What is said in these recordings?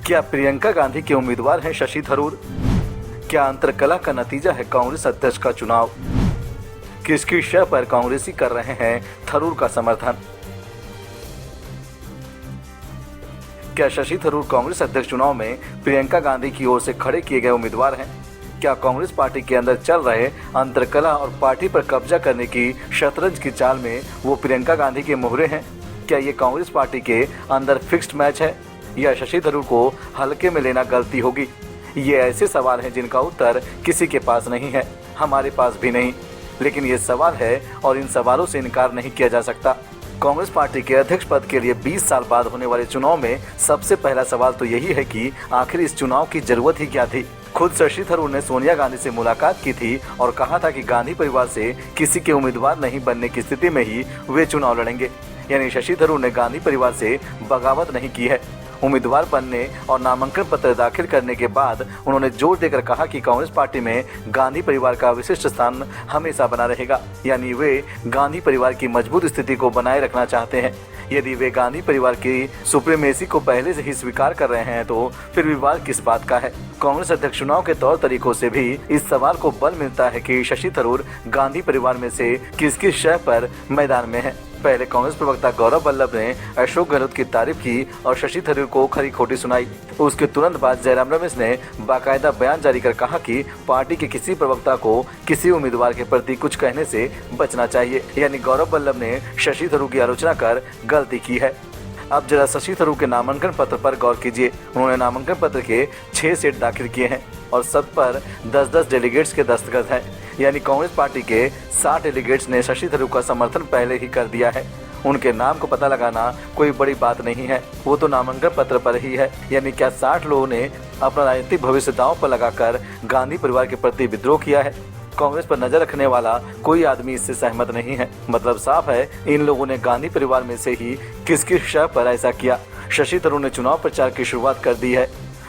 क्या प्रियंका गांधी के उम्मीदवार हैं शशि थरूर? क्या अंतरकलह का नतीजा है कांग्रेस अध्यक्ष का चुनाव? किसकी शय पर कांग्रेसी कर रहे हैं थरूर का समर्थन? क्या शशि थरूर कांग्रेस अध्यक्ष चुनाव में प्रियंका गांधी की ओर से खड़े किए गए उम्मीदवार हैं? क्या कांग्रेस पार्टी के अंदर चल रहे अंतरकलह और पार्टी पर कब्जा करने की शतरंज की चाल में वो प्रियंका गांधी के मोहरे हैं? क्या ये कांग्रेस पार्टी के अंदर फिक्स्ड मैच है या शशि थरूर को हल्के में लेना गलती होगी? ये ऐसे सवाल हैं जिनका उत्तर किसी के पास नहीं है, हमारे पास भी नहीं, लेकिन ये सवाल है और इन सवालों से इनकार नहीं किया जा सकता। कांग्रेस पार्टी के अध्यक्ष पद के लिए 20 साल बाद होने वाले चुनाव में सबसे पहला सवाल तो यही है कि आखिर इस चुनाव की जरूरत ही क्या थी। खुद शशि थरूर ने सोनिया गांधी से मुलाकात की थी और कहा था कि गांधी परिवार से किसी के उम्मीदवार नहीं बनने की स्थिति में ही वे चुनाव लड़ेंगे। यानी शशि थरूर ने गांधी परिवार से बगावत नहीं की है। उम्मीदवार बनने और नामांकन पत्र दाखिल करने के बाद उन्होंने जोर देकर कहा कि कांग्रेस पार्टी में गांधी परिवार का विशिष्ट स्थान हमेशा बना रहेगा। यानी वे गांधी परिवार की मजबूत स्थिति को बनाए रखना चाहते हैं। यदि वे गांधी परिवार की सुप्रीमेसी को पहले से ही स्वीकार कर रहे हैं तो फिर विवाद किस बात का है? कांग्रेस अध्यक्ष चुनाव के तौर तरीकों से भी इस सवाल को बल मिलता है कि शशि थरूर गांधी परिवार में से किस किस शय पर मैदान में है। पहले कांग्रेस प्रवक्ता गौरव वल्लभ ने अशोक गहलोत की तारीफ की और शशि थरूर को खरी खोटी सुनाई। उसके तुरंत बाद जयराम रमेश ने बाकायदा बयान जारी कर कहा कि पार्टी के किसी प्रवक्ता को किसी उम्मीदवार के प्रति कुछ कहने से बचना चाहिए। यानी गौरव वल्लभ ने शशि थरूर की आलोचना कर गलती की है। अब जरा शशि थरूर के नामांकन पत्र पर गौर कीजिए। उन्होंने नामांकन पत्र के 6 सेट दाखिल किए हैं और सब पर 10-10 डेलीगेट्स के दस्तखत हैं। यानी कांग्रेस पार्टी के 60 डेलीगेट्स ने शशि थरूर का समर्थन पहले ही कर दिया है। उनके नाम को पता लगाना कोई बड़ी बात नहीं है, वो तो नामांकन पत्र पर ही है। यानी क्या 60 लोगों ने अपना राजनीतिक भविष्य दांव पर लगाकर गांधी परिवार के प्रति विद्रोह किया है? कांग्रेस पर नजर रखने वाला कोई आदमी इससे सहमत नहीं है। मतलब साफ है, इन लोगों ने गांधी परिवार में से ही किस किस शय पर ऐसा किया। शशि थरूर ने चुनाव प्रचार की शुरुआत कर दी है।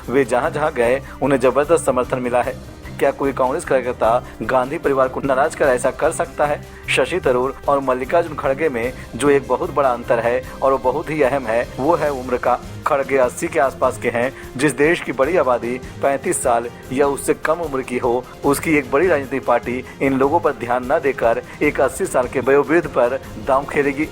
वे जहां जहां गए उन्हें जबरदस्त समर्थन मिला है। क्या कोई कांग्रेस कार्यकर्ता गांधी परिवार को नाराज कर ऐसा कर सकता है? शशि थरूर और मल्लिकार्जुन खड़गे में जो एक बहुत बड़ा अंतर है और वो बहुत ही अहम है, वो है उम्र का। खड़गे 80 के आसपास के हैं। जिस देश की बड़ी आबादी 35 साल या उससे कम उम्र की हो, उसकी एक बड़ी राजनीतिक पार्टी इन लोगों पर ध्यान न देकर एक 80 साल के वयोवृद्ध पर दांव खेलेगी।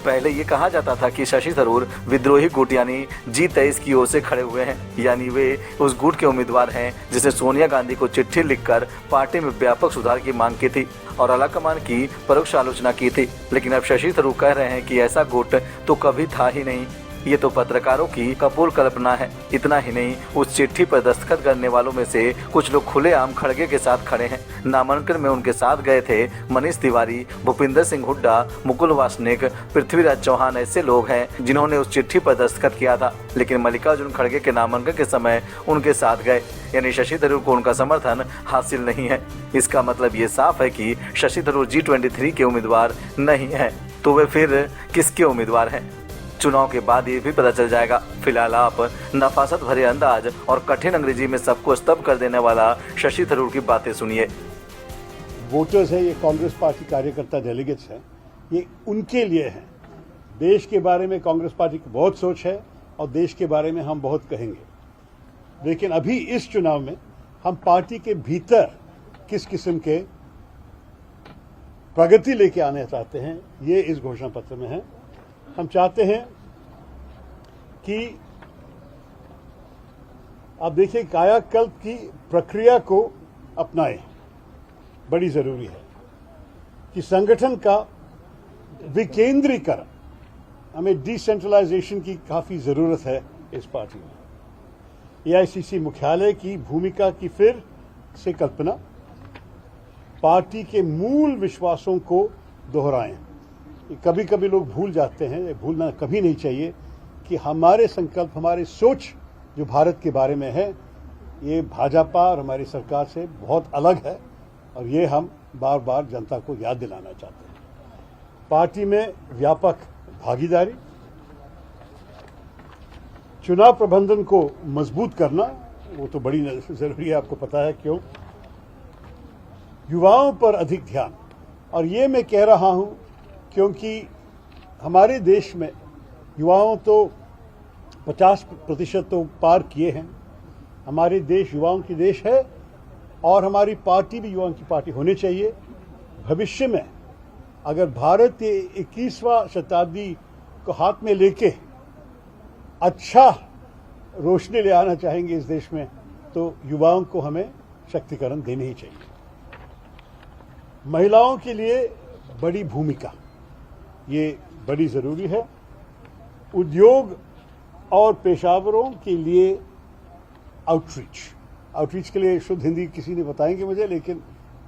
पहले ये कहा जाता था कि शशि थरूर विद्रोही गुट यानी G23 की ओर से खड़े हुए हैं। यानी वे उस गुट के उम्मीदवार हैं जिसने सोनिया गांधी को चिट्ठी लिखकर पार्टी में व्यापक सुधार की मांग की थी और आलाकमान की परोक्ष आलोचना की थी। लेकिन अब शशि थरूर कह रहे हैं कि ऐसा गुट तो कभी था ही नहीं, ये तो पत्रकारों की कपोल कल्पना है। इतना ही नहीं, उस चिट्ठी पर दस्तखत करने वालों में से कुछ लोग खुलेआम खड़गे के साथ खड़े हैं। नामांकन में उनके साथ गए थे मनीष तिवारी, भूपिंदर सिंह हुड्डा, मुकुल वासनिक, पृथ्वीराज चौहान। ऐसे लोग हैं जिन्होंने उस चिट्ठी पर दस्तखत किया था, लेकिन मल्लिकार्जुन खड़गे के नामांकन के समय उनके साथ गए। यानी शशि थरूर को उनका समर्थन हासिल नहीं है। इसका मतलब ये साफ है कि शशि थरूर G23 के उम्मीदवार नहीं है। तो वे फिर किसके उम्मीदवार हैं? चुनाव के बाद ये भी पता चल जाएगा। फिलहाल आप नफासत भरे अंदाज और कठिन अंग्रेजी में सबको स्तब्ध कर देने वाला शशि थरूर की बातें सुनिए। वोटर्स है, ये कांग्रेस पार्टी कार्यकर्ता डेलीगेट्स हैं, ये उनके लिए हैं। देश के बारे में कांग्रेस पार्टी की बहुत सोच है और देश के बारे में हम बहुत कहेंगे। लेकिन अभी इस चुनाव में हम पार्टी के भीतर किस किस्म के प्रगति लेके आने चाहते हैं, ये इस घोषणा पत्र में है। हम चाहते हैं कि आप देखिए, कायाकल्प की प्रक्रिया को अपनाएं, बड़ी जरूरी है कि संगठन का विकेंद्रीकरण, हमें डिसेंट्रलाइजेशन की काफी जरूरत है इस पार्टी में। AICC मुख्यालय की भूमिका की फिर से कल्पना, पार्टी के मूल विश्वासों को दोहराएं। कभी कभी लोग भूल जाते हैं, भूलना कभी नहीं चाहिए कि हमारे संकल्प, हमारी सोच जो भारत के बारे में है, ये भाजपा और हमारी सरकार से बहुत अलग है और ये हम बार बार जनता को याद दिलाना चाहते हैं। पार्टी में व्यापक भागीदारी, चुनाव प्रबंधन को मजबूत करना, वो तो बड़ी जरूरी है, आपको पता है क्यों। युवाओं पर अधिक ध्यान, और ये मैं कह रहा हूं क्योंकि हमारे देश में युवाओं तो 50% तो पार किए हैं। हमारे देश युवाओं की देश है और हमारी पार्टी भी युवाओं की पार्टी होनी चाहिए। भविष्य में अगर भारत ये 21वां शताब्दी को हाथ में लेके अच्छा रोशनी ले आना चाहेंगे इस देश में, तो युवाओं को हमें शक्तिकरण देनी ही चाहिए। महिलाओं के लिए बड़ी भूमिका ये बड़ी ज़रूरी है। उद्योग और पेशावरों के लिए आउटरीच के लिए शुद्ध हिंदी किसी ने बताएंगे मुझे, लेकिन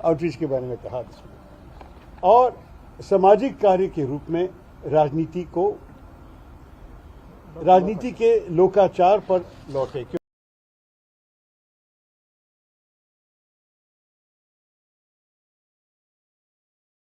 आउटरीच के बारे में कहा इसमें। और सामाजिक कार्य के रूप में राजनीति के लोकाचार पर लौटे, क्योंकि